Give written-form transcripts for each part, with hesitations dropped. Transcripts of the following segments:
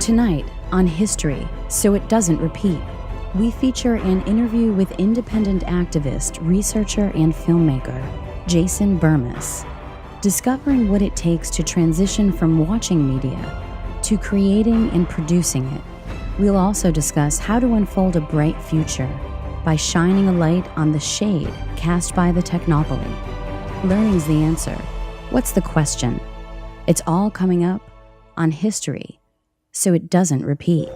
Tonight on History, So It Doesn't Repeat, we feature an interview with independent activist, researcher, and filmmaker Jason Bermas, discovering what it takes to transition from watching media to creating and producing it. We'll also discuss how to unfold a bright future by shining a light on the shade cast by the Technopoly. Learning's the answer. What's the question? It's all coming up on History, So It Doesn't Repeat.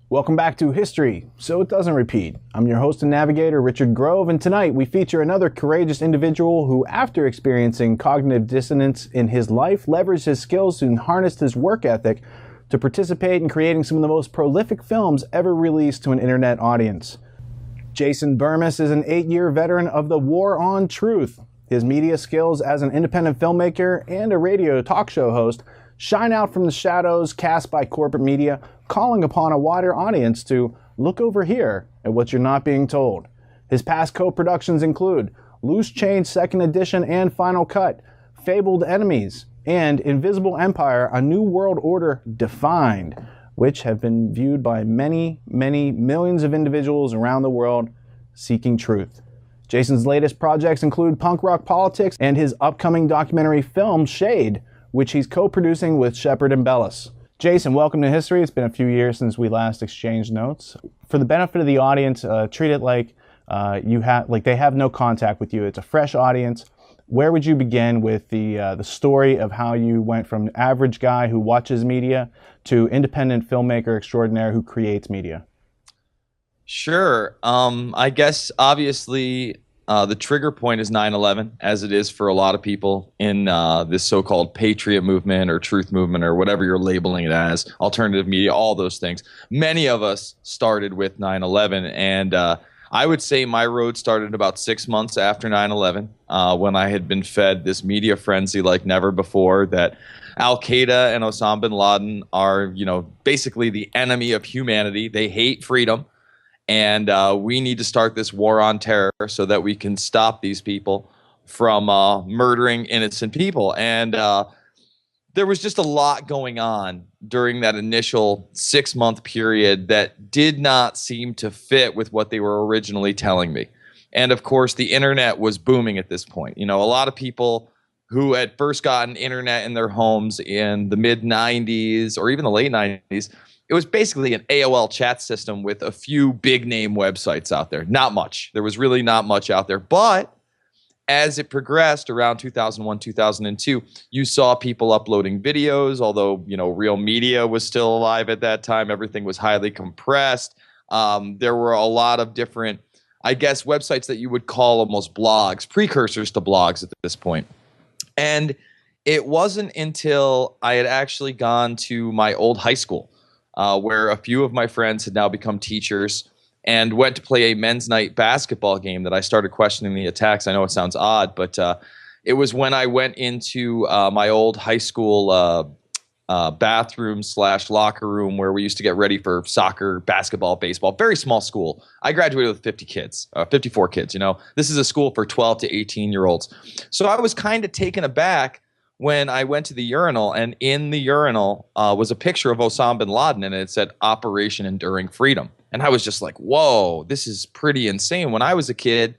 Welcome back to History, So It Doesn't Repeat. I'm your host and navigator, Richard Grove, and tonight we feature another courageous individual who, after experiencing cognitive dissonance in his life, leveraged his skills and harnessed his work ethic to participate in creating some of the most prolific films ever released to an internet audience. Jason Bermas is an 8-year veteran of the War on Truth. His media skills as an independent filmmaker and a radio talk show host shine out from the shadows cast by corporate media, calling upon a wider audience to look over here at what you're not being told. His past co-productions include Loose Change 2nd Edition and Final Cut, Fabled Enemies, and Invisible Empire, A New World Order Defined, which have been viewed by many, many millions of individuals around the world seeking truth. Jason's latest projects include Punk Rock Politics and his upcoming documentary film, Shade, which he's co-producing with Shepard and Bellis. Jason, welcome to History. It's been a few years since we last exchanged notes. For the benefit of the audience, treat it like they have no contact with you. It's a fresh audience. Where would you begin with the story of how you went from average guy who watches media to independent filmmaker extraordinaire who creates media? Sure. I guess obviously the trigger point is 9/11, as it is for a lot of people in this so-called patriot movement or truth movement or whatever you're labeling it as, alternative media, all those things. Many of us started with 9/11, and I would say my road started about 6 months after 9/11, when I had been fed this media frenzy like never before that Al-Qaeda and Osama bin Laden are, basically the enemy of humanity. They hate freedom. And we need to start this war on terror so that we can stop these people from murdering innocent people. And there was just a lot going on during that initial 6-month period that did not seem to fit with what they were originally telling me. And of course, the internet was booming at this point. A lot of people who had first gotten internet in their homes in the mid 90s or even the late 90s, it was basically an AOL chat system with a few big name websites out there. Not much. There was really not much out there. But as it progressed around 2001, 2002, you saw people uploading videos, although, real media was still alive at that time. Everything was highly compressed. There were a lot of different, I guess, websites that you would call almost blogs, precursors to blogs at this point. And it wasn't until I had actually gone to my old high school, where a few of my friends had now become teachers and went to play a men's night basketball game that I started questioning the attacks. I know it sounds odd, but it was when I went into my old high school bathroom / locker room where we used to get ready for soccer, basketball, baseball. Very small school. I graduated with 54 kids. This is a school for 12 to 18-year-olds. So I was kind of taken aback when I went to the urinal, and in the urinal was a picture of Osama bin Laden, and it said Operation Enduring Freedom. And I was just like, whoa, this is pretty insane. When I was a kid,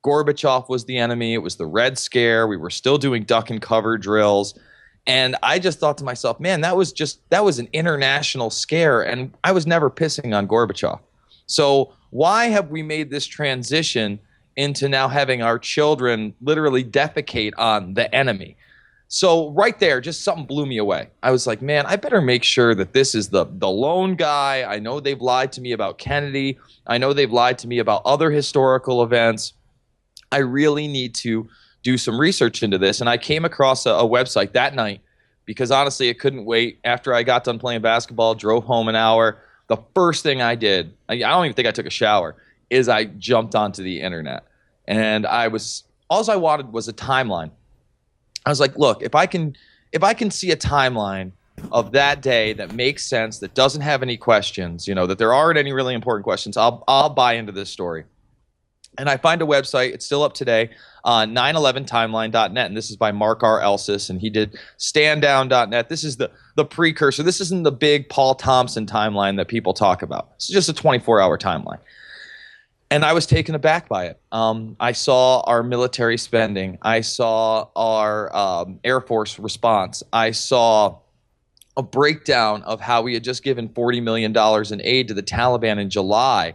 Gorbachev was the enemy. It was the Red Scare. We were still doing duck and cover drills. And I just thought to myself, man, that was an international scare, and I was never pissing on Gorbachev. So why have we made this transition into now having our children literally defecate on the enemy? So right there, just something blew me away. I was like, man, I better make sure that this is the lone guy. I know they've lied to me about Kennedy. I know they've lied to me about other historical events. I really need to do some research into this. And I came across a website that night because honestly, I couldn't wait. After I got done playing basketball, drove home an hour. The first thing I did, I don't even think I took a shower, is I jumped onto the internet. And all I wanted was a timeline. I was like, look, if I can see a timeline of that day that makes sense, that doesn't have any questions, that there aren't any really important questions, I'll buy into this story. And I find a website, it's still up today, 911timeline.net, and this is by Mark R. Elsis, and he did standdown.net. This is the precursor. This isn't the big Paul Thompson timeline that people talk about. It's just a 24-hour timeline. And I was taken aback by it. I saw our military spending. I saw our Air Force response. I saw a breakdown of how we had just given $40 million in aid to the Taliban in July,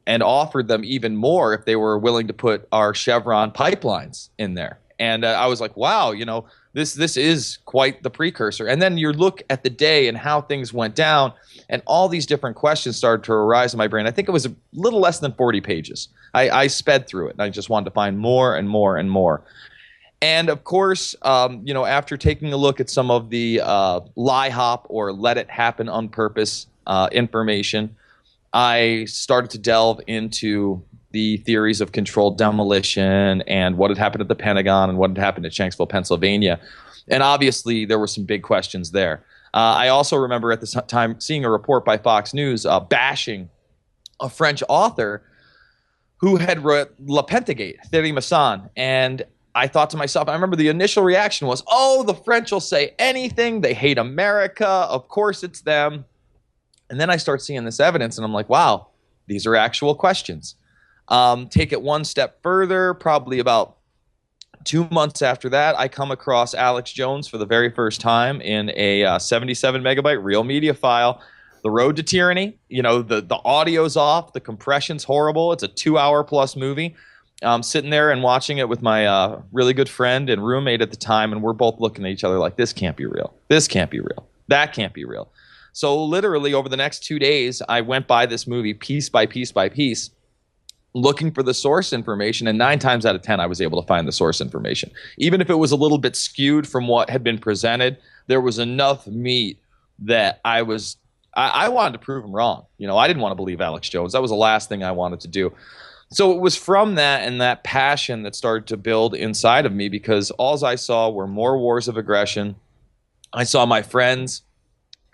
and offered them even more if they were willing to put our Chevron pipelines in there. And I was like, wow, this is quite the precursor. And then you look at the day and how things went down, and all these different questions started to arise in my brain. I think it was a little less than 40 pages. I sped through it, and I just wanted to find more and more and more. And of course, after taking a look at some of the lie hop or let it happen on purpose information, I started to delve into the theories of controlled demolition and what had happened at the Pentagon and what had happened at Shanksville, Pennsylvania. And obviously, there were some big questions there. I also remember at the time seeing a report by Fox News bashing a French author who had wrote La Pentagate, Thierry Masson. And I thought to myself, I remember the initial reaction was, oh, the French will say anything. They hate America. Of course it's them. And then I start seeing this evidence, and I'm like, wow, these are actual questions. Take it one step further, probably about 2 months after that, I come across Alex Jones for the very first time in a 77 megabyte real media file. The Road to Tyranny, the audio's off, the compression's horrible. It's a 2-hour plus movie. I'm sitting there and watching it with my really good friend and roommate at the time, and we're both looking at each other like, this can't be real. This can't be real. That can't be real. So literally over the next 2 days, I went by this movie piece by piece by piece, looking for the source information, and 9 times out of 10, I was able to find the source information. Even if it was a little bit skewed from what had been presented, there was enough meat that I wanted to prove him wrong. I didn't want to believe Alex Jones. That was the last thing I wanted to do. So it was from that and that passion that started to build inside of me, because all I saw were more wars of aggression. I saw my friends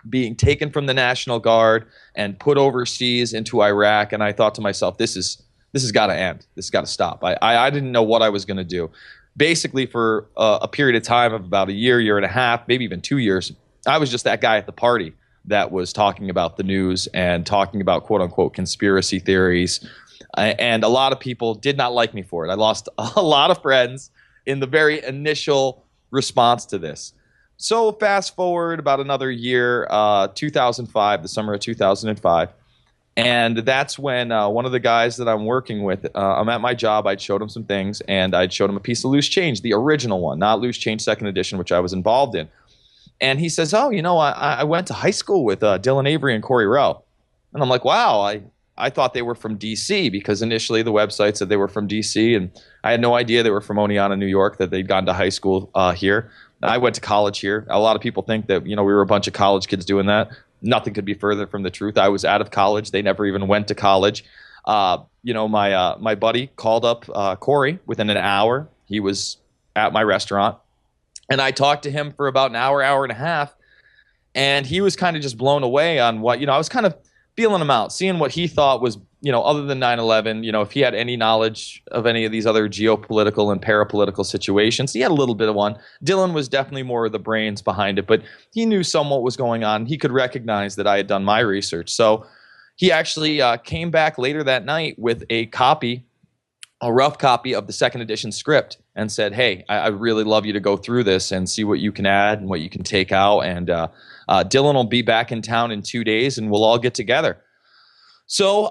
being taken from the National Guard and put overseas into Iraq, and I thought to myself, this has got to end. This has got to stop. I didn't know what I was going to do. Basically, for a period of time of about a year and a half, maybe even 2 years, I was just that guy at the party that was talking about the news and talking about quote-unquote conspiracy theories. And a lot of people did not like me for it. I lost a lot of friends in the very initial response to this. So fast forward about another year, 2005, the summer of 2005. And that's when one of the guys that I'm working with, I'm at my job, I'd showed him some things, and I'd showed him a piece of Loose Change, the original one, not Loose Change second edition, which I was involved in. And he says, oh, I went to high school with Dylan Avery and Corey Rowe. And I'm like, wow, I thought they were from D.C. because initially the website said they were from D.C. and I had no idea they were from Oneonta, New York, that they'd gone to high school here. I went to college here. A lot of people think that, we were a bunch of college kids doing that. Nothing could be further from the truth. I was out of college. They never even went to college. My buddy called up Corey within an hour. He was at my restaurant, and I talked to him for about an hour and a half, and he was kind of just blown away on what, I was kind of feeling him out, seeing what he thought was, other than 9/11, if he had any knowledge of any of these other geopolitical and parapolitical situations. He had a little bit of one. Dylan was definitely more of the brains behind it, but he knew somewhat what was going on. He could recognize that I had done my research. So he actually came back later that night with a rough copy of the second edition script and said, hey, I'd really love you to go through this and see what you can add and what you can take out. And Dylan will be back in town in 2 days and we'll all get together. So,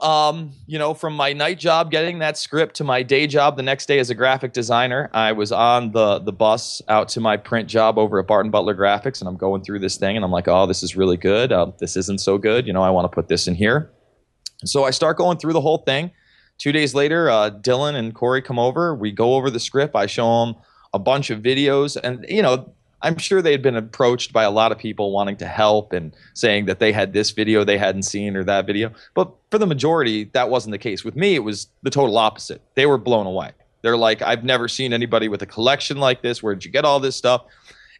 from my night job getting that script to my day job the next day as a graphic designer, I was on the bus out to my print job over at Barton Butler Graphics, and I'm going through this thing, and I'm like, oh, this is really good. This isn't so good. I want to put this in here. So I start going through the whole thing. 2 days later, Dylan and Corey come over. We go over the script. I show them a bunch of videos, and, I'm sure they had been approached by a lot of people wanting to help and saying that they had this video they hadn't seen or that video. But for the majority, that wasn't the case. With me, it was the total opposite. They were blown away. They're like, I've never seen anybody with a collection like this. Where did you get all this stuff?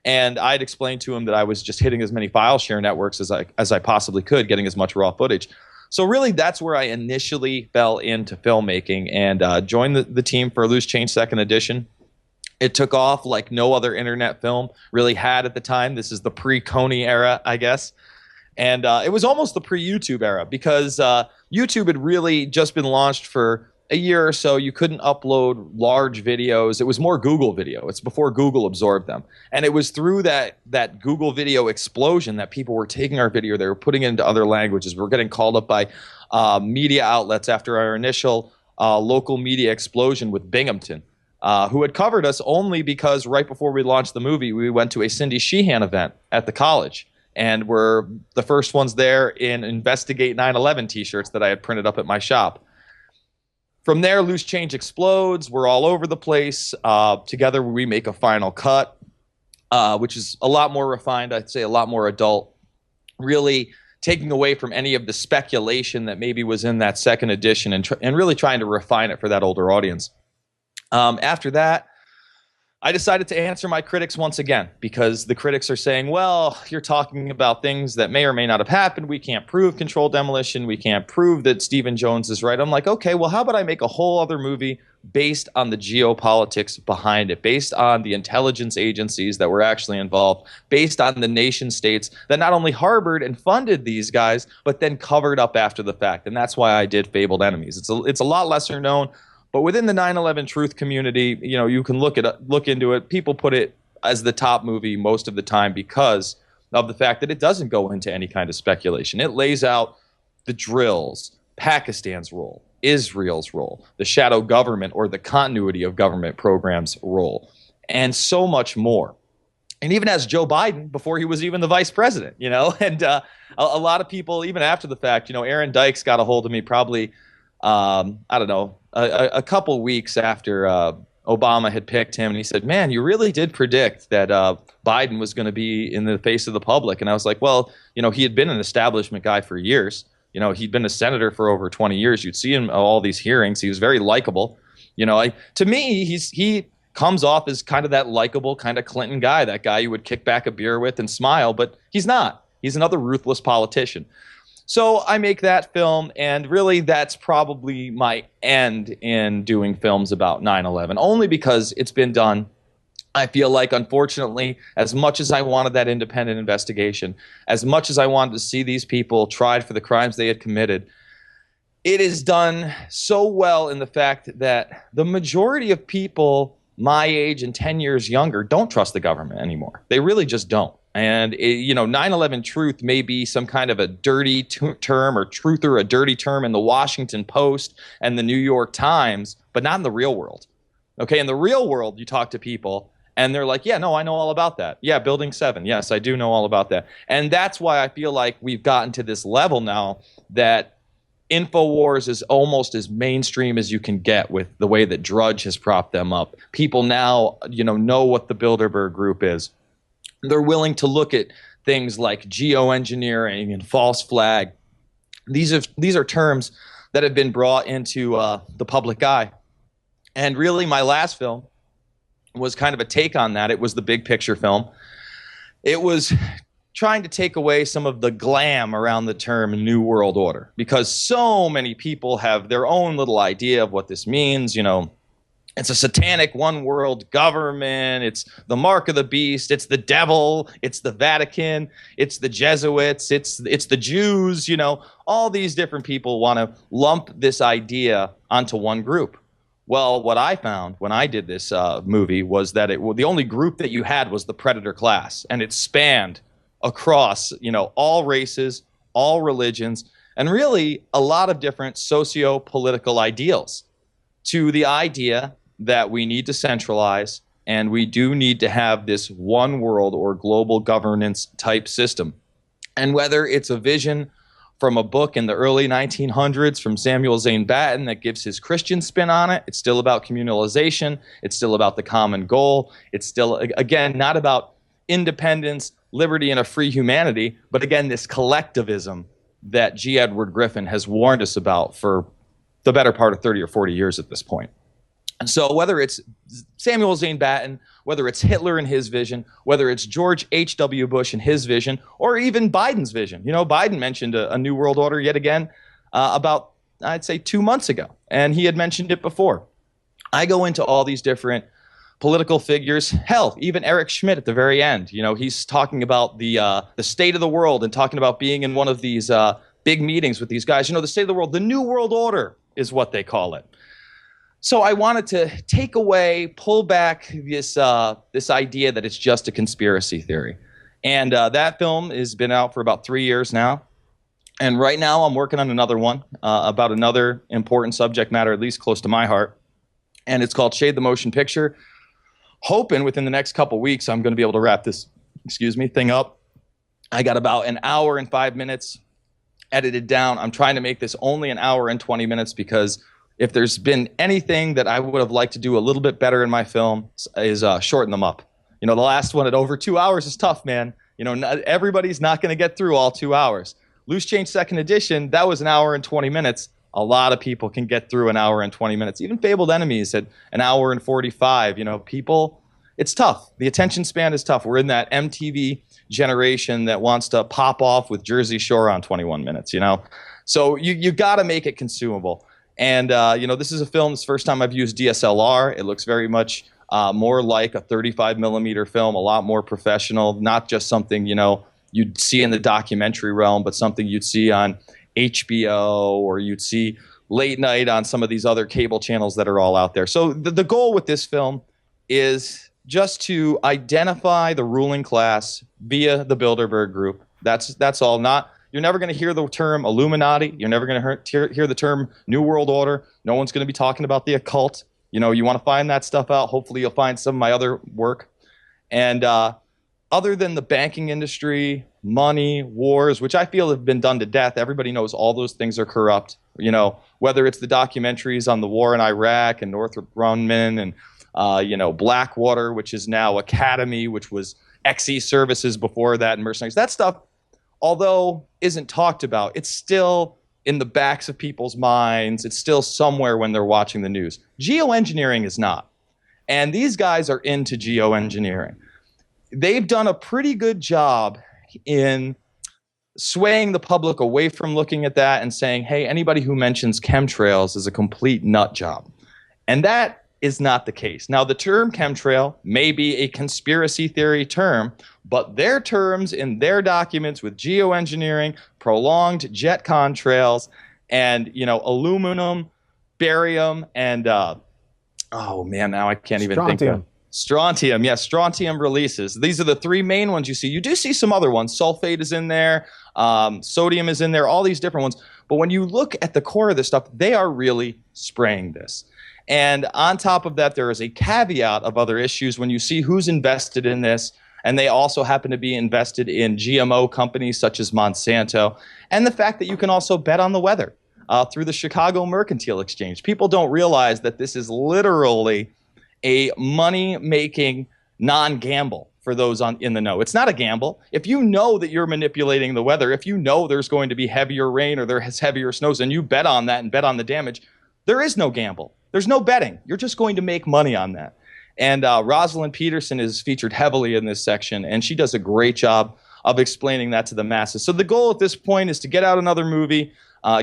And I'd explained to them that I was just hitting as many file share networks as I possibly could, getting as much raw footage. So really, that's where I initially fell into filmmaking and joined the team for Loose Change Second Edition. It took off like no other internet film really had at the time. This is the pre-Coney era, I guess. And it was almost the pre-YouTube era because YouTube had really just been launched for a year or so. You couldn't upload large videos. It was more Google video. It's before Google absorbed them. And it was through that Google video explosion that people were taking our video. They were putting it into other languages. We were getting called up by media outlets after our initial local media explosion with Binghamton, who had covered us only because right before we launched the movie, we went to a Cindy Sheehan event at the college. And we're the first ones there in Investigate 9/11 t-shirts that I had printed up at my shop. From there, Loose Change explodes. We're all over the place. Together, we make a final cut, which is a lot more refined, I'd say a lot more adult, really taking away from any of the speculation that maybe was in that second edition and really trying to refine it for that older audience. After that, I decided to answer my critics once again because the critics are saying, well, you're talking about things that may or may not have happened. We can't prove controlled demolition. We can't prove that Stephen Jones is right. I'm like, okay, well, how about I make a whole other movie based on the geopolitics behind it, based on the intelligence agencies that were actually involved, based on the nation states that not only harbored and funded these guys, but then covered up after the fact. And that's why I did Fabled Enemies. It's a lot lesser known. But within the 9/11 truth community, you know, you can look into it. People put it as the top movie most of the time because of the fact that it doesn't go into any kind of speculation. It lays out the drills, Pakistan's role, Israel's role, the shadow government or the continuity of government programs role, and so much more. And even as Joe Biden before he was even the vice president, you know, and a lot of people, even after the fact, you know, Aaron Dykes got a hold of me probably, I don't know, a couple weeks after Obama had picked him, and he said, man, you really did predict that Biden was going to be in the face of the public. And I was like, well, you know, he had been an establishment guy for years. You know, he'd been a senator for over 20 years. You'd see him at all these hearings. He was very likable. You know, to me, he comes off as kind of that likable kind of Clinton guy, that guy you would kick back a beer with and smile, but he's not. He's another ruthless politician. So I make that film, and really that's probably my end in doing films about 9/11, only because it's been done. I feel like, unfortunately, as much as I wanted that independent investigation, as much as I wanted to see these people tried for the crimes they had committed, it is done so well in the fact that the majority of people my age and 10 years younger don't trust the government anymore. They really just don't. And, you know, 9/11 truth may be some kind of a dirty term, or truther, a dirty term in the Washington Post and the New York Times, but not in the real world. Okay, in the real world, you talk to people and they're like, yeah, no, I know all about that. Yeah, Building 7. Yes, I do know all about that. And that's why I feel like we've gotten to this level now that InfoWars is almost as mainstream as you can get with the way that Drudge has propped them up. People now, you know what the Bilderberg Group is. They're willing to look at things like geoengineering and false flag. These are terms that have been brought into the public eye. And really, my last film was kind of a take on that. It was the big picture film. It was trying to take away some of the glam around the term New World Order, because so many people have their own little idea of what this means. You know, it's a satanic one world government. It's the mark of the beast. It's the devil. It's the Vatican. It's the Jesuits. It's the Jews. You know, all these different people want to lump this idea onto one group. Well, what I found when I did this movie was that the only group that you had was the predator class, and it spanned across, you know, all races, all religions, and really a lot of different socio-political ideals, to the idea that we need to centralize and we do need to have this one world or global governance type system. And whether it's a vision from a book in the early 1900s from Samuel Zane Batten that gives his Christian spin on it, it's still about communalization, it's still about the common goal, it's still, again, not about independence, liberty, and a free humanity, but again, this collectivism that G. Edward Griffin has warned us about for the better part of 30 or 40 years at this point. And so whether it's Samuel Zane Batten, whether it's Hitler and his vision, whether it's George H.W. Bush and his vision, or even Biden's vision. You know, Biden mentioned a new world order yet again. about, I'd say, 2 months ago. And he had mentioned it before. I go into all these different political figures. Hell, even Eric Schmidt at the very end. You know, he's talking about the state of the world and talking about being in one of these big meetings with these guys. You know, the state of the world, the New World Order is what they call it. So I wanted to take away, pull back this idea that it's just a conspiracy theory. And that film has been out for about 3 years now. And right now I'm working on another one about another important subject matter, at least close to my heart. And it's called Shade the Motion Picture. Hoping within the next couple weeks I'm going to be able to wrap this, thing up. I got about an hour and 5 minutes edited down. I'm trying to make this only an hour and 20 minutes because if there's been anything that I would have liked to do a little bit better in my film is shorten them up. You know, the last one at over 2 hours is tough, man. You know, everybody's not going to get through all 2 hours. Loose Change Second Edition, that was an hour and 20 minutes. A lot of people can get through an hour and 20 minutes. Even Fabled Enemies at an hour and 45. You know, people, it's tough. The attention span is tough. We're in that MTV generation that wants to pop off with Jersey Shore on 21 minutes, you know? So you got to make it consumable. And, you know, this is a film, it's the first time I've used DSLR. It looks very much more like a 35 millimeter film, a lot more professional, not just something, you know, you'd see in the documentary realm, but something you'd see on HBO or you'd see late night on some of these other cable channels that are all out there. So the goal with this film is just to identify the ruling class via the Bilderberg Group. That's all. You're never going to hear the term Illuminati. You're never going to hear the term New World Order. No one's going to be talking about the occult. You know, you want to find that stuff out. Hopefully you'll find some of my other work. And other than the banking industry, money, wars, which I feel have been done to death, everybody knows all those things are corrupt. You know, whether it's the documentaries on the war in Iraq and Northrop Grumman and, you know, Blackwater, which is now Academy, which was XE Services before that, and Mercenaries. That stuff, although isn't talked about, it's still in the backs of people's minds. It's still somewhere when they're watching the news. Geoengineering is not. And these guys are into geoengineering. They've done a pretty good job in swaying the public away from looking at that and saying, hey, anybody who mentions chemtrails is a complete nut job. And that is not the case. Now, the term chemtrail may be a conspiracy theory term, but their terms in their documents with geoengineering, prolonged jet contrails, and, you know, aluminum, barium, and oh man, now I can't even think of strontium. Yes, strontium releases. These are the three main ones you see. You do see some other ones. Sulfate is in there. Sodium is in there. All these different ones. But when you look at the core of this stuff, they are really spraying this. And on top of that, there is a caveat of other issues when you see who's invested in this. And they also happen to be invested in GMO companies such as Monsanto. And the fact that you can also bet on the weather through the Chicago Mercantile Exchange. People don't realize that this is literally a money-making non-gamble for those in the know. It's not a gamble. If you know that you're manipulating the weather, if you know there's going to be heavier rain or there's heavier snows, and you bet on that and bet on the damage, there is no gamble. There's no betting. You're just going to make money on that. And Rosalind Peterson is featured heavily in this section, and she does a great job of explaining that to the masses. So the goal at this point is to get out another movie,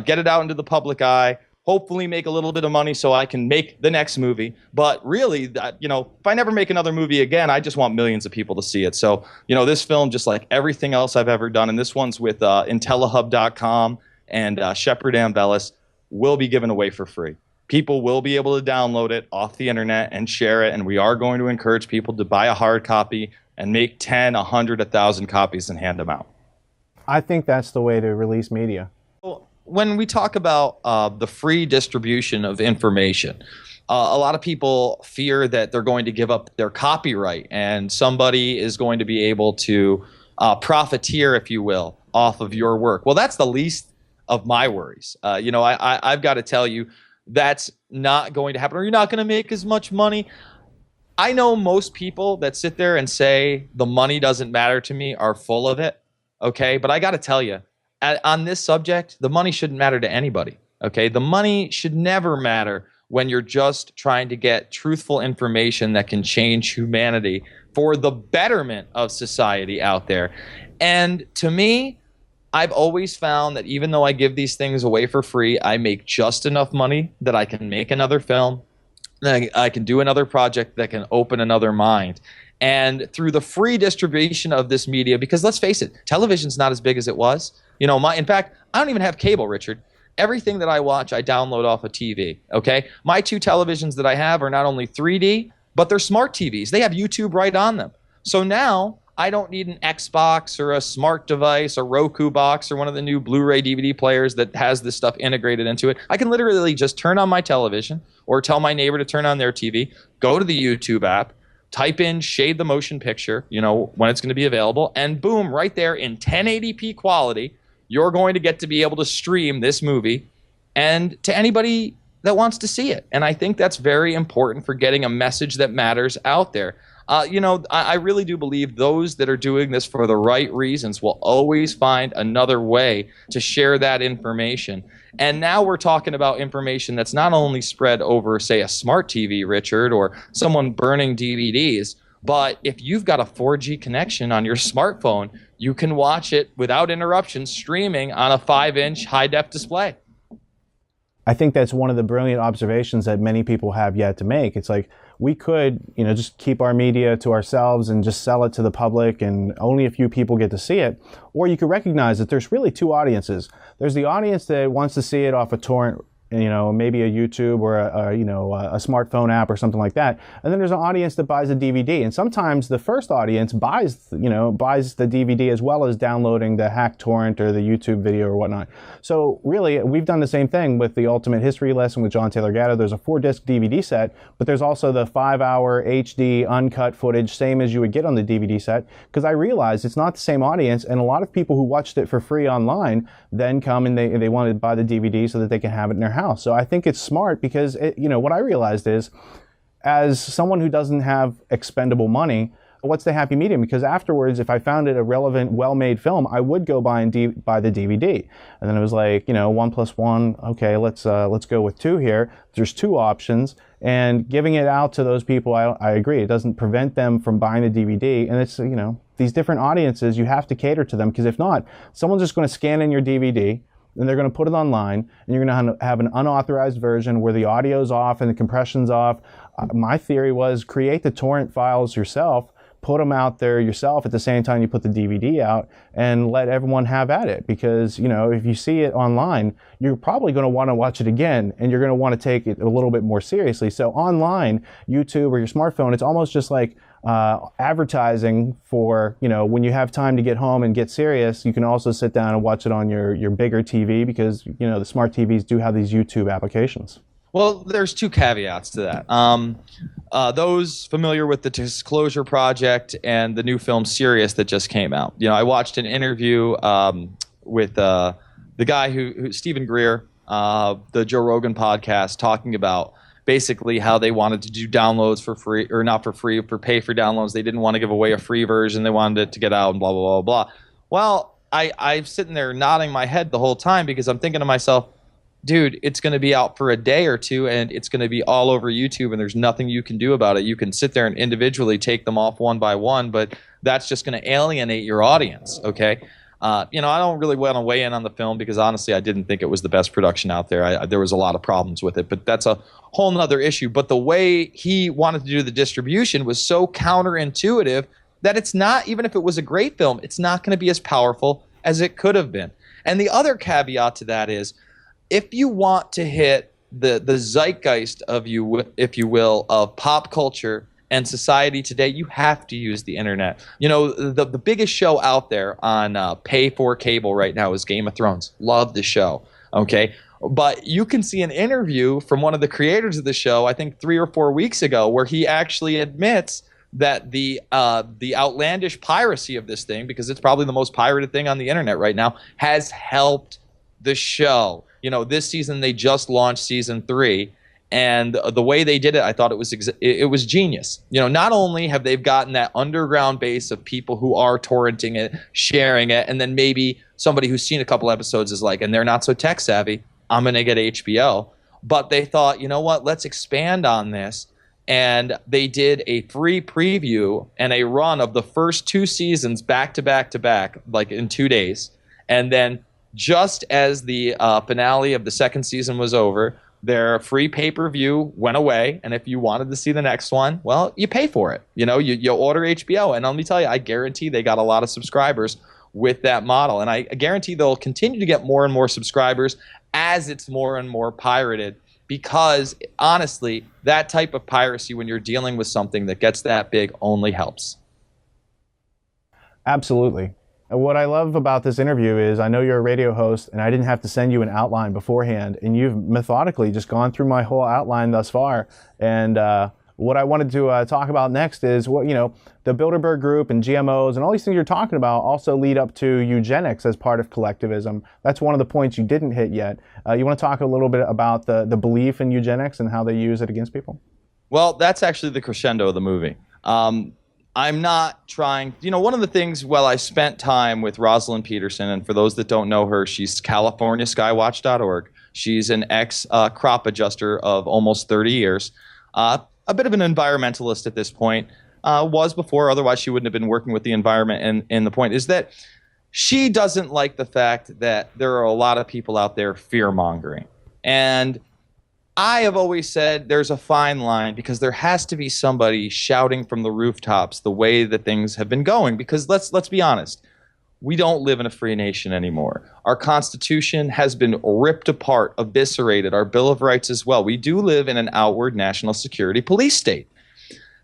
get it out into the public eye, hopefully make a little bit of money so I can make the next movie. But really, you know, if I never make another movie again, I just want millions of people to see it. So, you know, this film, just like everything else I've ever done, and this one's with IntelliHub.com and Shepard Ambellis, will be given away for free. People will be able to download it off the internet and share it, and we are going to encourage people to buy a hard copy and make 10, 100, 1,000 copies and hand them out. I think that's the way to release media. When we talk about the free distribution of information, a lot of people fear that they're going to give up their copyright and somebody is going to be able to profiteer, if you will, off of your work. Well, that's the least of my worries. You know, I've got to tell you, that's not going to happen, or you're not going to make as much money. I know most people that sit there and say the money doesn't matter to me are full of it, okay? But I got to tell you, on this subject, the money shouldn't matter to anybody, okay? The money should never matter when you're just trying to get truthful information that can change humanity for the betterment of society out there. And to me, I've always found that even though I give these things away for free, I make just enough money that I can make another film, that I can do another project that can open another mind. And through the free distribution of this media, because let's face it, television's not as big as it was. In fact, I don't even have cable, Richard. Everything that I watch, I download off a TV. Okay, my 2 televisions that I have are not only 3D, but they're smart TVs. They have YouTube right on them. So now I don't need an Xbox or a smart device, a Roku box, or one of the new Blu-ray DVD players that has this stuff integrated into it. I can literally just turn on my television or tell my neighbor to turn on their TV, go to the YouTube app, type in Shade the Motion Picture, when it's going to be available, and boom, right there in 1080p quality, you're going to get to be able to stream this movie and to anybody that wants to see it. And I think that's very important for getting a message that matters out there. I really do believe those that are doing this for the right reasons will always find another way to share that information. And now we're talking about information that's not only spread over, say, a smart TV, Richard, or someone burning DVDs, but if you've got a 4G connection on your smartphone, you can watch it without interruption streaming on a 5-inch high-def display. I think that's one of the brilliant observations that many people have yet to make. It's like, we could, just keep our media to ourselves and just sell it to the public and only a few people get to see it. Or you could recognize that there's really 2 audiences. There's the audience that wants to see it off a torrent, maybe a YouTube or a smartphone app or something like that. And then there's an audience that buys a DVD. And sometimes the first audience buys the DVD as well as downloading the hack torrent or the YouTube video or whatnot. So really, we've done the same thing with the Ultimate History Lesson with John Taylor Gatto. There's a 4-disc DVD set, but there's also the 5-hour HD uncut footage, same as you would get on the DVD set, because I realized it's not the same audience, and a lot of people who watched it for free online then come and they want to buy the DVD so that they can have it in their house. So I think it's smart because, what I realized is, as someone who doesn't have expendable money, what's the happy medium? Because afterwards, if I found it a relevant, well-made film, I would go buy the DVD. And then it was like, 1 plus 1, okay, let's go with 2 here. There's 2 options, and giving it out to those people, I agree. It doesn't prevent them from buying the DVD, and it's, these different audiences, you have to cater to them, because if not, someone's just going to scan in your DVD, and they're going to put it online, and you're going to have an unauthorized version where the audio's off and the compression's off. My theory was create the torrent files yourself, put them out there yourself at the same time you put the DVD out, and let everyone have at it. Because, if you see it online, you're probably going to want to watch it again, and you're going to want to take it a little bit more seriously. So online, YouTube or your smartphone, it's almost just like advertising for, when you have time to get home and get serious, you can also sit down and watch it on your bigger TV, because, the smart TVs do have these YouTube applications. Well, there's 2 caveats to that. Those familiar with the Disclosure Project and the new film Sirius that just came out. I watched an interview with the guy who Stephen Greer, the Joe Rogan podcast, talking about basically how they wanted to do downloads for free, or not for free, for pay for downloads. They didn't want to give away a free version. They wanted it to get out and blah, blah, blah, blah. Well, I'm sitting there nodding my head the whole time, because I'm thinking to myself, dude, it's going to be out for a day or 2, and it's going to be all over YouTube, and there's nothing you can do about it. You can sit there and individually take them off one by one, but that's just going to alienate your audience, okay? I don't really want to weigh in on the film, because honestly, I didn't think it was the best production out there. There was a lot of problems with it, but that's a whole nother issue. But the way he wanted to do the distribution was so counterintuitive that it's not, even if it was a great film, it's not going to be as powerful as it could have been. And the other caveat to that is, if you want to hit the zeitgeist of if you will, of pop culture and society today, you have to use the internet. The biggest show out there on pay for cable right now is Game of Thrones. Love the show, okay? But you can see an interview from one of the creators of the show, I think 3 or 4 weeks ago, where he actually admits that the outlandish piracy of this thing, because it's probably the most pirated thing on the internet right now, has helped the show. This season they just launched season 3, and the way they did it, I thought it was genius. Not only have they gotten that underground base of people who are torrenting it, sharing it, and then maybe somebody who's seen a couple episodes is like, and they're not so tech savvy, I'm going to get HBO. But they thought, you know what, let's expand on this. And they did a free preview and a run of the first 2 seasons back to back to back, like in 2 days. And then just as the finale of the second season was over, their free pay-per-view went away. And if you wanted to see the next one, well, you pay for it. You order HBO. And let me tell you, I guarantee they got a lot of subscribers with that model. And I guarantee they'll continue to get more and more subscribers as it's more and more pirated. Because honestly, that type of piracy, when you're dealing with something that gets that big, only helps. Absolutely. And what I love about this interview is I know you're a radio host, and I didn't have to send you an outline beforehand, and you've methodically just gone through my whole outline thus far. And what I wanted to talk about next is what, the Bilderberg Group and GMOs and all these things you're talking about also lead up to eugenics as part of collectivism. That's one of the points you didn't hit yet. You want to talk a little bit about the belief in eugenics and how they use it against people? Well, that's actually the crescendo of the movie. I'm not trying, one of the things, I spent time with Rosalind Peterson, and for those that don't know her, she's CaliforniaSkywatch.org. She's an ex-crop adjuster of almost 30 years. A bit of an environmentalist at this point, was before, otherwise she wouldn't have been working with the environment. And the point is that she doesn't like the fact that there are a lot of people out there fear-mongering. And I have always said there's a fine line, because there has to be somebody shouting from the rooftops the way that things have been going. Because let's be honest, we don't live in a free nation anymore. Our Constitution has been ripped apart, eviscerated, our Bill of Rights as well. We do live in an outward national security police state.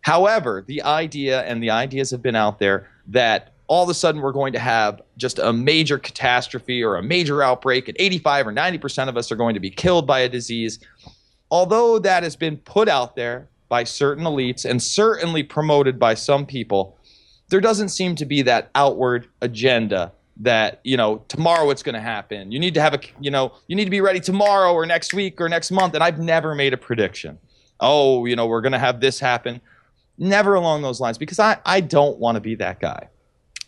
However, the ideas have been out there that all of a sudden we're going to have just a major catastrophe or a major outbreak, and 85 or 90% of us are going to be killed by a disease. Although that has been put out there by certain elites and certainly promoted by some people, there doesn't seem to be that outward agenda that, tomorrow it's going to happen. You need to have you need to be ready tomorrow or next week or next month. And I've never made a prediction. Oh, we're going to have this happen. Never along those lines, because I don't want to be that guy.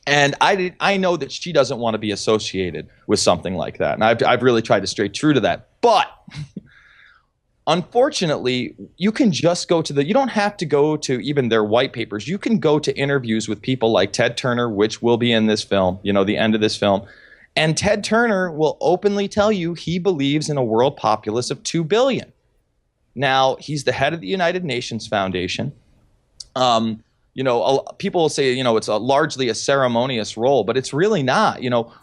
And I know that she doesn't want to be associated with something like that. And I've really tried to stay true to that. But unfortunately, you can just go to you don't have to go to even their white papers. You can go to interviews with people like Ted Turner, which will be in this film, the end of this film. And Ted Turner will openly tell you he believes in a world populace of 2 billion. Now, he's the head of the United Nations Foundation. People will say, it's largely a ceremonious role, but it's really not.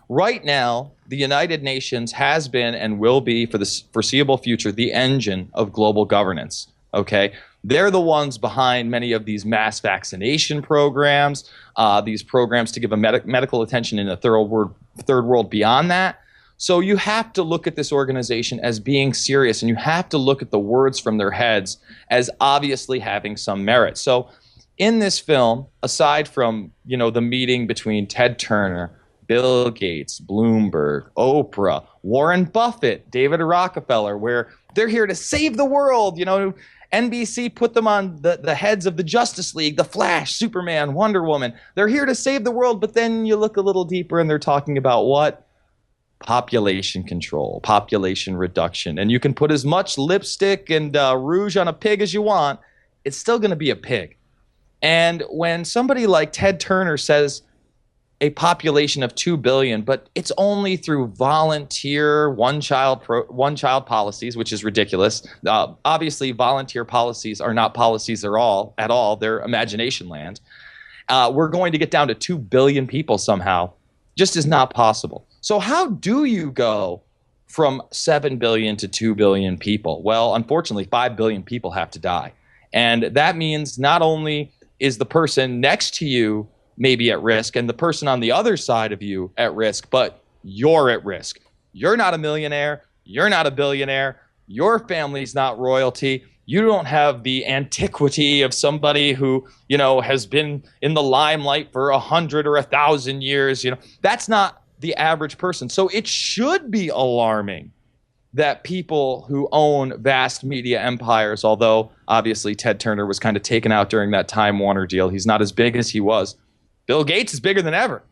Right now, the United Nations has been and will be for the foreseeable future the engine of global governance. Okay, they're the ones behind many of these mass vaccination programs, these programs to give a medical attention in a third world beyond that. So you have to look at this organization as being serious, and you have to look at the words from their heads as obviously having some merit. So in this film, aside from, the meeting between Ted Turner, Bill Gates, Bloomberg, Oprah, Warren Buffett, David Rockefeller, where they're here to save the world, NBC put them on the heads of the Justice League, the Flash, Superman, Wonder Woman. They're here to save the world, but then you look a little deeper and they're talking about what? Population control, population reduction. And you can put as much lipstick and rouge on a pig as you want, it's still going to be a pig. And when somebody like Ted Turner says a population of 2 billion, but it's only through volunteer one-child policies, which is ridiculous. Obviously, volunteer policies are not policies at all. They're imagination land. We're going to get down to 2 billion people somehow. Just is not possible. So how do you go from 7 billion to 2 billion people? Well, unfortunately, 5 billion people have to die. And that means not only is the person next to you maybe at risk and the person on the other side of you at risk, but you're at risk. You're not a millionaire. You're not a billionaire. Your family's not royalty. You don't have the antiquity of somebody who, has been in the limelight for 100 or 1,000 years. That's not the average person. So it should be alarming that people who own vast media empires, although obviously Ted Turner was kind of taken out during that Time Warner deal. He's not as big as he was. Bill Gates is bigger than ever.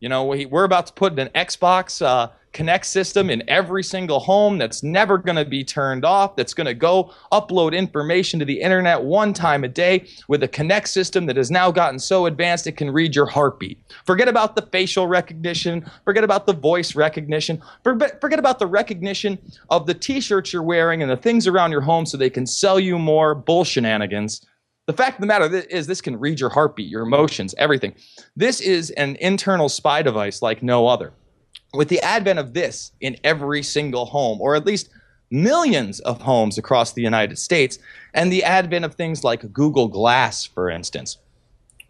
We're about to put an Xbox Connect system in every single home that's never going to be turned off, that's going to go upload information to the internet one time a day with a Connect system that has now gotten so advanced it can read your heartbeat. Forget about the facial recognition, forget about the voice recognition, forget about the recognition of the t-shirts you're wearing and the things around your home so they can sell you more bullshenanigans. The fact of the matter is this can read your heartbeat, your emotions, everything. This is an internal spy device like no other. With the advent of this in every single home, or at least millions of homes across the United States, and the advent of things like Google Glass, for instance,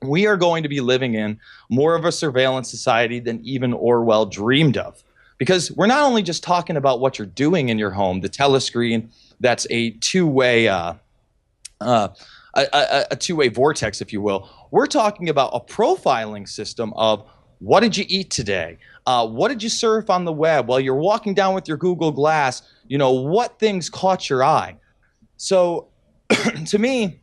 we are going to be living in more of a surveillance society than even Orwell dreamed of. Because we're not only just talking about what you're doing in your home, the telescreen that's a two-way a two-way vortex, if you will. We're talking about a profiling system of what did you eat today? What did you surf on the web? While you're walking down with your Google Glass, what things caught your eye? So to me,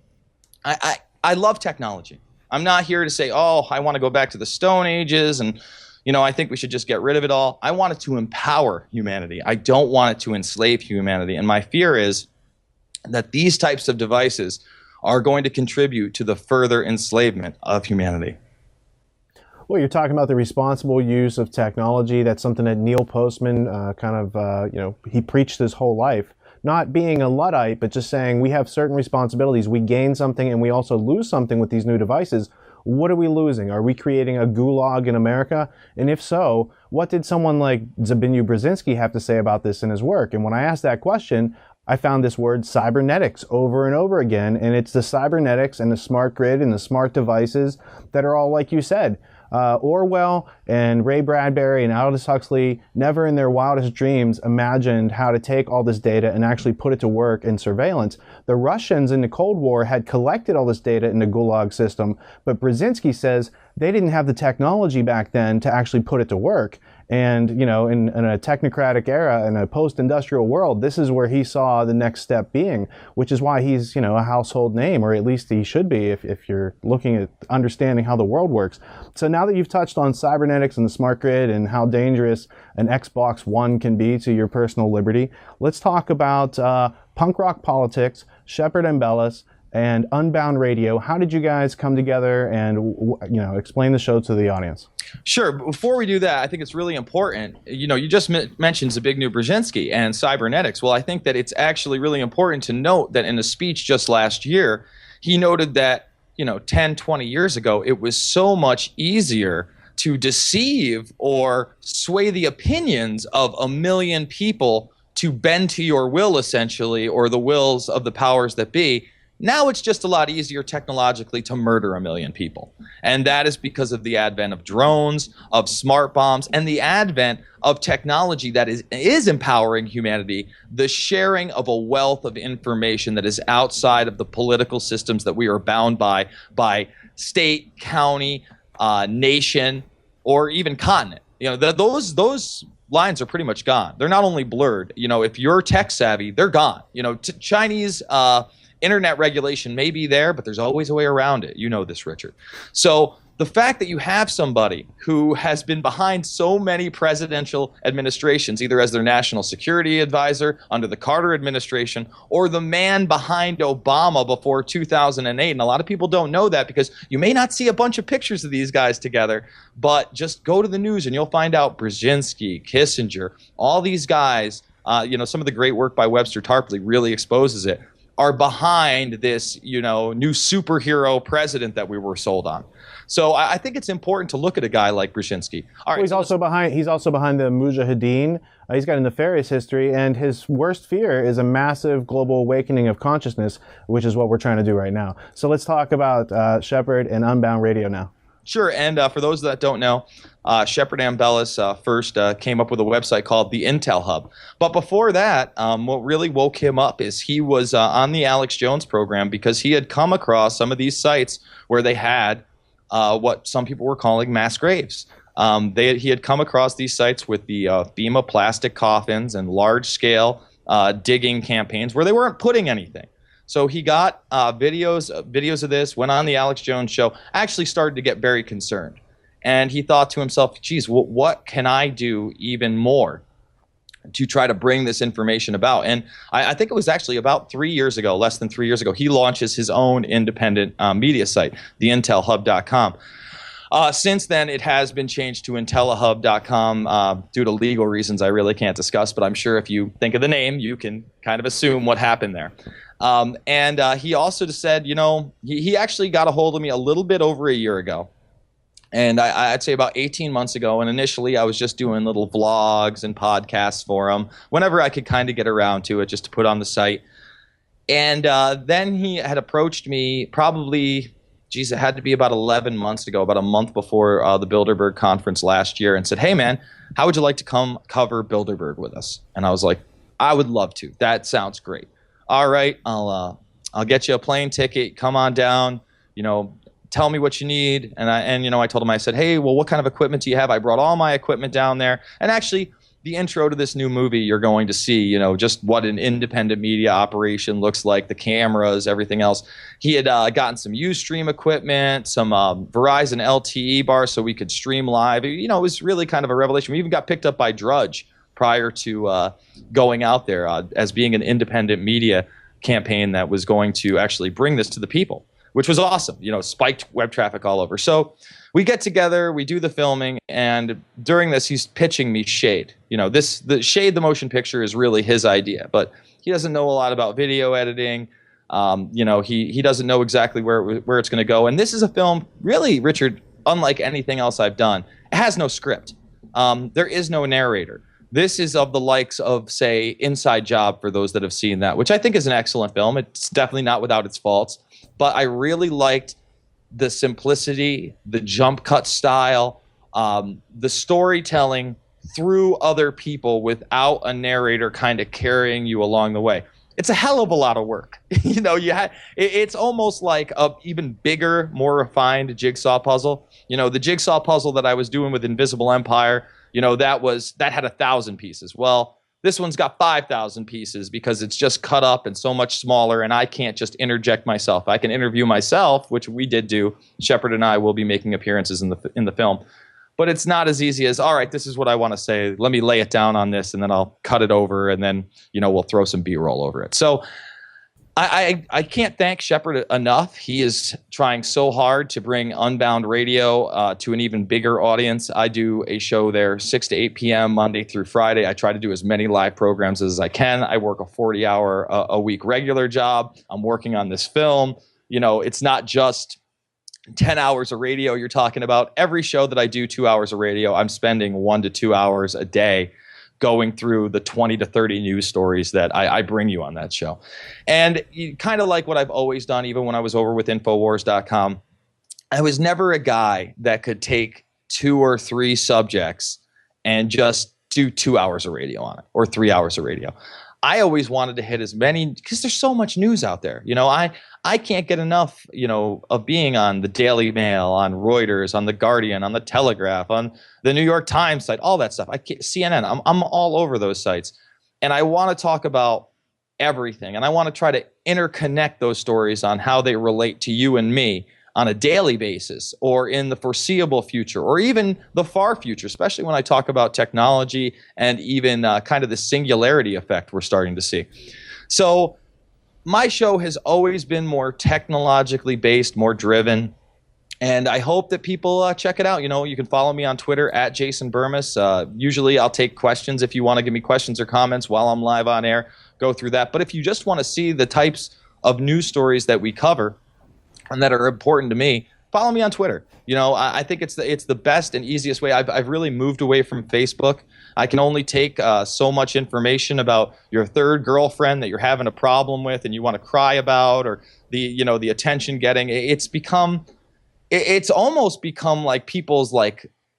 I love technology. I'm not here to say, oh, I want to go back to the Stone Ages and I think we should just get rid of it all. I want it to empower humanity. I don't want it to enslave humanity. And my fear is that these types of devices are going to contribute to the further enslavement of humanity. Well, you're talking about the responsible use of technology. That's something that Neil Postman he preached his whole life. Not being a Luddite, but just saying we have certain responsibilities. We gain something and we also lose something with these new devices. What are we losing? Are we creating a gulag in America? And if so, what did someone like Zbigniew Brzezinski have to say about this in his work? And when I asked that question, I found this word cybernetics over and over again. And it's the cybernetics and the smart grid and the smart devices that are all, like you said, Orwell and Ray Bradbury and Aldous Huxley never in their wildest dreams imagined how to take all this data and actually put it to work in surveillance. The Russians in the Cold War had collected all this data in the Gulag system, but Brzezinski says they didn't have the technology back then to actually put it to work. And, in a technocratic era, in a post-industrial world, this is where he saw the next step being, which is why he's, a household name, or at least he should be if you're looking at understanding how the world works. So now that you've touched on cybernetics and the smart grid and how dangerous an Xbox One can be to your personal liberty, let's talk about punk rock politics, Shepard and Bellis, and Unbound Radio. How did you guys come together and, explain the show to the audience? Sure. Before we do that, I think it's really important. You just mentioned Zbigniew Brzezinski and cybernetics. Well, I think that it's actually really important to note that in a speech just last year, he noted that, 10, 20 years ago, it was so much easier to deceive or sway the opinions of a million people to bend to your will, essentially, or the wills of the powers that be. Now it's just a lot easier technologically to murder a million people. And that is because of the advent of drones, of smart bombs, and the advent of technology that is empowering humanity, the sharing of a wealth of information that is outside of the political systems that we are bound by state, county, nation, or even continent. Those lines are pretty much gone. They're not only blurred. If you're tech savvy, they're gone. Chinese internet regulation may be there, but there's always a way around it. You know this, Richard. So the fact that you have somebody who has been behind so many presidential administrations, either as their national security advisor under the Carter administration or the man behind Obama before 2008, and a lot of people don't know that because you may not see a bunch of pictures of these guys together, but just go to the news and you'll find out Brzezinski, Kissinger, all these guys, some of the great work by Webster Tarpley really exposes it, are behind this, new superhero president that we were sold on. So I think it's important to look at a guy like Brzezinski. All right, he's also behind the Mujahideen. He's got a nefarious history, and his worst fear is a massive global awakening of consciousness, which is what we're trying to do right now. So let's talk about Shepard and Unbound Radio now. Sure, and for those that don't know, Shepard and Bellis first came up with a website called the Intel Hub. But before that, what really woke him up is he was on the Alex Jones program because he had come across some of these sites where they had what some people were calling mass graves. He had come across these sites with the FEMA plastic coffins and large-scale digging campaigns where they weren't putting anything. So he got videos of this, went on the Alex Jones show, actually started to get very concerned. And he thought to himself, geez, what can I do even more to try to bring this information about. And I think it was actually about 3 years ago, less than 3 years ago, he launches his own independent media site, the intelhub.com. Since then, it has been changed to intellihub.com due to legal reasons I really can't discuss, but I'm sure if you think of the name, you can kind of assume what happened there. And he also said, he actually got a hold of me a little bit over a year ago. And I'd say about 18 months ago. And initially, I was just doing little vlogs and podcasts for him whenever I could kind of get around to it, just to put on the site. And then he had approached me probably, it had to be about 11 months ago, about a month before the Bilderberg conference last year, and said, hey, man, how would you like to come cover Bilderberg with us? And I was like, I would love to. That sounds great. All right, I'll get you a plane ticket. Come on down. Tell me what you need. And I told him, I said, hey, well, what kind of equipment do you have? I brought all my equipment down there. And actually, the intro to this new movie, you're going to see, just what an independent media operation looks like, the cameras, everything else. He had gotten some Ustream equipment, some Verizon LTE bars so we could stream live. It was really kind of a revelation. We even got picked up by Drudge prior to going out there as being an independent media campaign that was going to actually bring this to the people, which was awesome. Spiked web traffic all over. So we get together, we do the filming, and during this, he's pitching me Shade. The Shade, the motion picture, is really his idea, but he doesn't know a lot about video editing. He doesn't know exactly where it's going to go. And this is a film, really, Richard, unlike anything else I've done. It has no script. There is no narrator. This is of the likes of, say, Inside Job, for those that have seen that, which I think is an excellent film. It's definitely not without its faults. But I really liked the simplicity, the jump cut style, the storytelling through other people without a narrator kind of carrying you along the way. It's a hell of a lot of work. It's almost like a even bigger, more refined jigsaw puzzle. The jigsaw puzzle that I was doing with Invisible Empire, that had 1,000 pieces. Well, this one's got 5,000 pieces because it's just cut up and so much smaller, and I can't just interject myself. I can interview myself, which we did do. Shepard and I will be making appearances in the film. But it's not as easy as, all right, this is what I want to say. Let me lay it down on this, and then I'll cut it over, and then, we'll throw some B-roll over it. So I can't thank Shepard enough. He is trying so hard to bring Unbound Radio to an even bigger audience. I do a show there 6 to 8 p.m. Monday through Friday. I try to do as many live programs as I can. I work a 40-hour a week regular job. I'm working on this film. It's not just 10 hours of radio you're talking about. Every show that I do, 2 hours of radio, I'm spending 1 to 2 hours a day going through the 20 to 30 news stories that I bring you on that show. And kind of like what I've always done, even when I was over with Infowars.com, I was never a guy that could take 2 or 3 subjects and just do 2 hours of radio on it or 3 hours of radio. I always wanted to hit as many, because there's so much news out there. I can't get enough, of being on the Daily Mail, on Reuters, on the Guardian, on the Telegraph, on the New York Times site, all that stuff. CNN, I'm all over those sites. And I want to talk about everything. And I want to try to interconnect those stories on how they relate to you and me on a daily basis, or in the foreseeable future, or even the far future, especially when I talk about technology and even kind of the singularity effect we're starting to see. So my show has always been more technologically based, more driven, and I hope that people check it out. You can follow me on Twitter at Jason Bermas. Usually I'll take questions. If you want to give me questions or comments while I'm live on air, go through that. But if you just want to see the types of news stories that we cover and that are important to me, follow me on Twitter. I think it's the best and easiest way. I've really moved away from Facebook. I can only take so much information about your third girlfriend that you're having a problem with and you want to cry about, or the attention getting. It's almost become like people's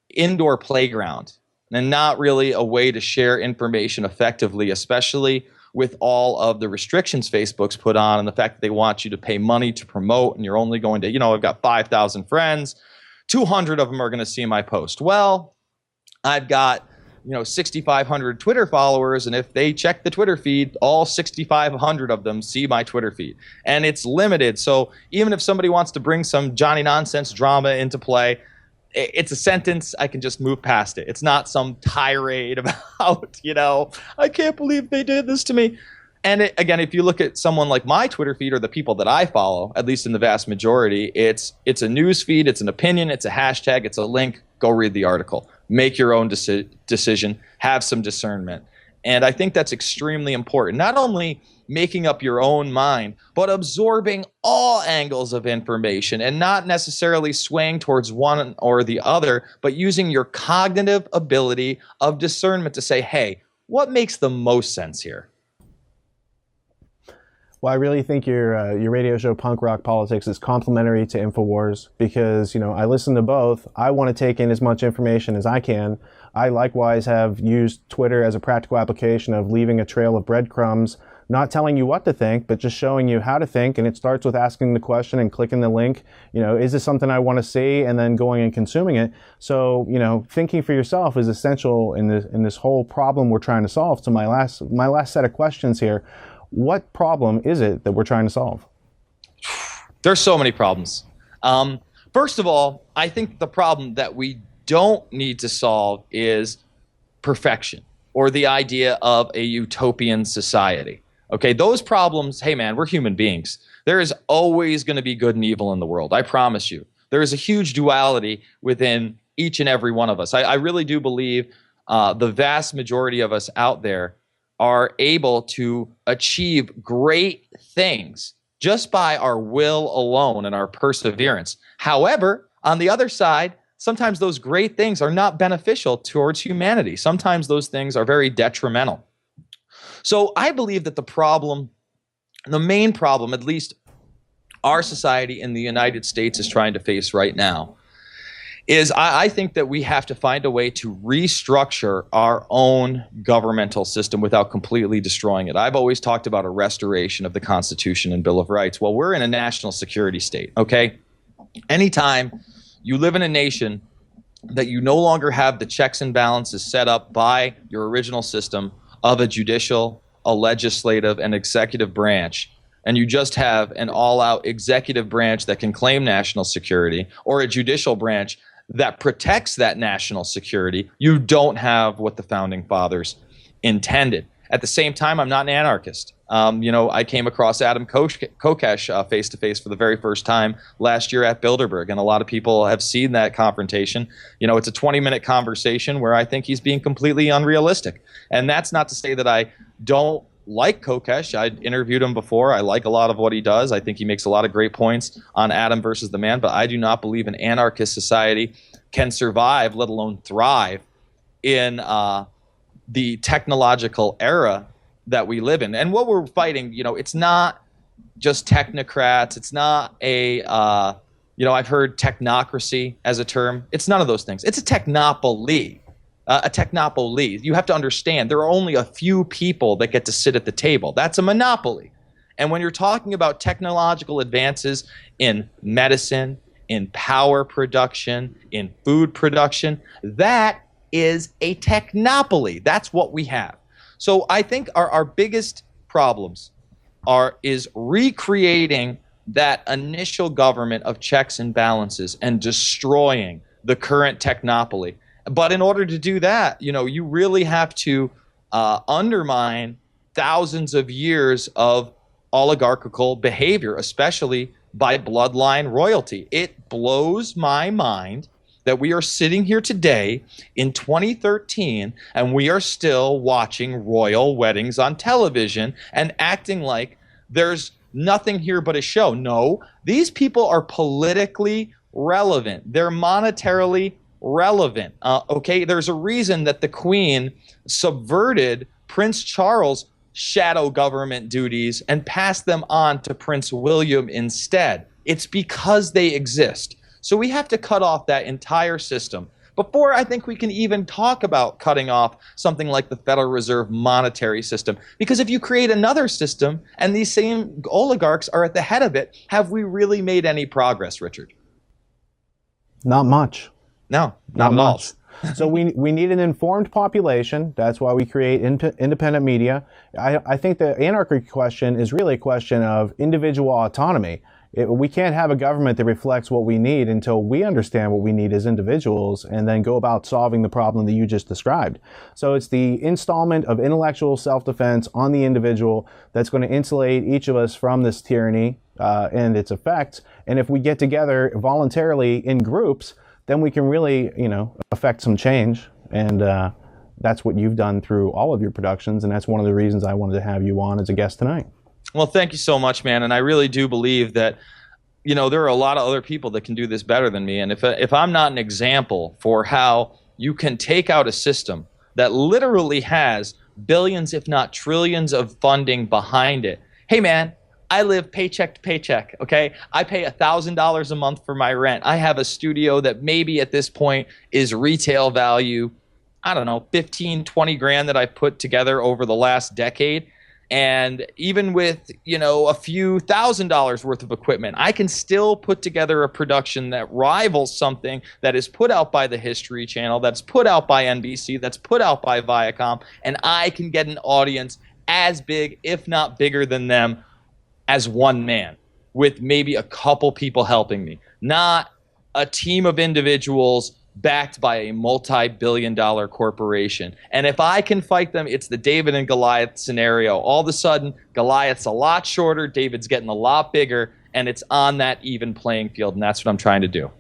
indoor playground, and not really a way to share information effectively, especially with all of the restrictions Facebook's put on, and the fact that they want you to pay money to promote, and you're only going to, I've got 5,000 friends, 200 of them are going to see my post. Well, I've got, 6,500 Twitter followers, and if they check the Twitter feed, all 6,500 of them see my Twitter feed. And it's limited, so even if somebody wants to bring some Johnny Nonsense drama into play, it's a sentence. I can just move past it. It's not some tirade about, I can't believe they did this to me. And again, if you look at someone like my Twitter feed or the people that I follow, at least in the vast majority, it's a news feed, it's an opinion, it's a hashtag, it's a link. Go read the article. Make your own decision. Have some discernment. And I think that's extremely important. Not only making up your own mind, but absorbing all angles of information and not necessarily swaying towards one or the other, but using your cognitive ability of discernment to say, hey, what makes the most sense here? Well, I really think your radio show, Punk Rock Politics, is complementary to InfoWars because, I listen to both. I want to take in as much information as I can. I likewise have used Twitter as a practical application of leaving a trail of breadcrumbs, not telling you what to think, but just showing you how to think. And it starts with asking the question and clicking the link. Is this something I want to see? And then going and consuming it. So, thinking for yourself is essential in this whole problem we're trying to solve. So my last set of questions here. What problem is it that we're trying to solve? There's so many problems. First of all, I think the problem that we don't need to solve is perfection or the idea of a utopian society. Okay, those problems, hey man, we're human beings. There is always going to be good and evil in the world. I promise you. There is a huge duality within each and every one of us. I really do believe the vast majority of us out there are able to achieve great things just by our will alone and our perseverance. However, on the other side, sometimes those great things are not beneficial towards humanity. Sometimes those things are very detrimental. So I believe that the main problem, at least our society in the United States is trying to face right now, is I think that we have to find a way to restructure our own governmental system without completely destroying it. I've always talked about a restoration of the Constitution and Bill of Rights. Well, we're in a national security state, okay? Anytime you live in a nation that you no longer have the checks and balances set up by your original system of a judicial, a legislative, and executive branch, and you just have an all-out executive branch that can claim national security or a judicial branch that protects that national security, you don't have what the founding fathers intended. At the same time, I'm not an anarchist. I came across Adam Kokesh face-to-face for the very first time last year at Bilderberg, and a lot of people have seen that confrontation. It's a 20-minute conversation where I think he's being completely unrealistic. And that's not to say that I don't like Kokesh. I interviewed him before. I like a lot of what he does. I think he makes a lot of great points on Adam versus the man, but I do not believe an anarchist society can survive, let alone thrive, in the technological era that we live in. And what we're fighting, it's not just technocrats. It's not I've heard technocracy as a term. It's none of those things. It's a technopoly. A technopoly. You have to understand there are only a few people that get to sit at the table. That's a monopoly. And when you're talking about technological advances in medicine, in power production, in food production, that is a technopoly. That's what we have. So I think our biggest problems is recreating that initial government of checks and balances and destroying the current technopoly. But in order to do that, you really have to undermine thousands of years of oligarchical behavior, especially by bloodline royalty. It blows my mind that we are sitting here today in 2013 and we are still watching royal weddings on television and acting like there's nothing here but a show. No, these people are politically relevant. They're monetarily relevant. Okay, there's a reason that the Queen subverted Prince Charles' shadow government duties and passed them on to Prince William instead. It's because they exist. So we have to cut off that entire system before I think we can even talk about cutting off something like the Federal Reserve monetary system. Because if you create another system and these same oligarchs are at the head of it, have we really made any progress, Richard? Not much. No, not at all. So we need an informed population. That's why we create independent media. I think the anarchy question is really a question of individual autonomy. We can't have a government that reflects what we need until we understand what we need as individuals and then go about solving the problem that you just described. So it's the installment of intellectual self-defense on the individual that's going to insulate each of us from this tyranny and its effects. And if we get together voluntarily in groups, then we can really, affect some change. And that's what you've done through all of your productions. And that's one of the reasons I wanted to have you on as a guest tonight. Well, thank you so much, man. And I really do believe that, there are a lot of other people that can do this better than me. And if I'm not an example for how you can take out a system that literally has billions, if not trillions of funding behind it. Hey, man, I live paycheck to paycheck, okay? I pay $1,000 a month for my rent. I have a studio that maybe at this point is retail value, I don't know, 15, 20 grand that I put together over the last decade. And even with, a few $1,000s worth of equipment, I can still put together a production that rivals something that is put out by the History Channel, that's put out by NBC, that's put out by Viacom, and I can get an audience as big, if not bigger than them, as one man, with maybe a couple people helping me, not a team of individuals backed by a multi-billion-dollar corporation. And if I can fight them, it's the David and Goliath scenario. All of a sudden, Goliath's a lot shorter, David's getting a lot bigger, and it's on that even playing field, and that's what I'm trying to do.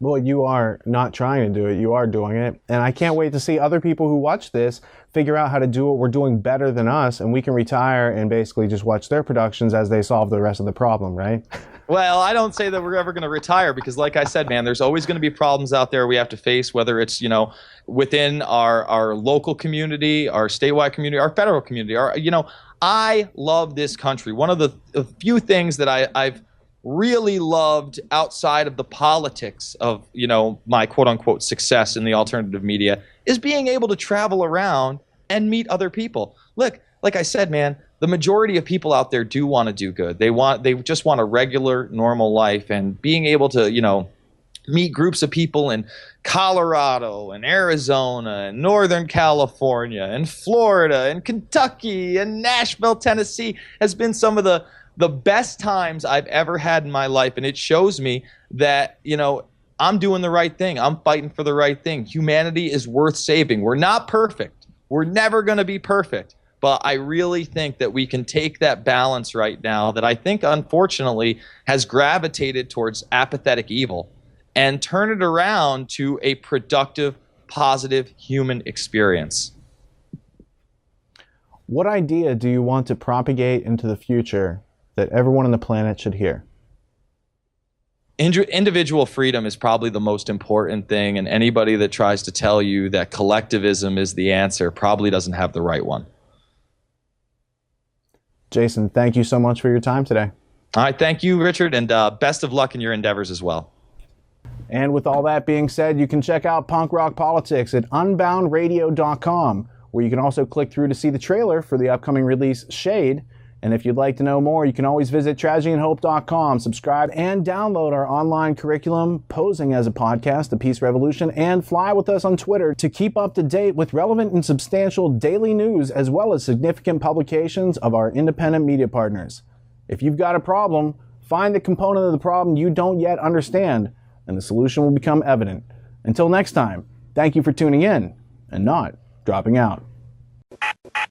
Well, you are not trying to do it, you are doing it. And I can't wait to see other people who watch this figure out how to do what we're doing better than us, and we can retire and basically just watch their productions as they solve the rest of the problem, right? Well, I don't say that we're ever going to retire because, like I said, man, there's always going to be problems out there we have to face, whether it's, within our local community, our statewide community, our federal community. I love this country. One of the few things that I've really loved outside of the politics of, my quote-unquote success in the alternative media is being able to travel around and meet other people. Look, like I said, man, the majority of people out there do want to do good. They just want a regular, normal life, and being able to, meet groups of people in Colorado and Arizona and Northern California and Florida and Kentucky and Nashville, Tennessee has been some of the best times I've ever had in my life. And it shows me that, I'm doing the right thing. I'm fighting for the right thing. Humanity is worth saving. We're not perfect. We're never going to be perfect. But I really think that we can take that balance right now that I think, unfortunately, has gravitated towards apathetic evil and turn it around to a productive, positive human experience. What idea do you want to propagate into the future that everyone on the planet should hear? Individual freedom is probably the most important thing, and anybody that tries to tell you that collectivism is the answer probably doesn't have the right one. Jason, thank you so much for your time today. All right, thank you, Richard, and best of luck in your endeavors as well. And with all that being said, you can check out Punk Rock Politics at unboundradio.com, where you can also click through to see the trailer for the upcoming release, Shade. And if you'd like to know more, you can always visit tragedyandhope.com, subscribe and download our online curriculum, Posing as a Podcast, The Peace Revolution, and fly with us on Twitter to keep up to date with relevant and substantial daily news, as well as significant publications of our independent media partners. If you've got a problem, find the component of the problem you don't yet understand, and the solution will become evident. Until next time, thank you for tuning in and not dropping out.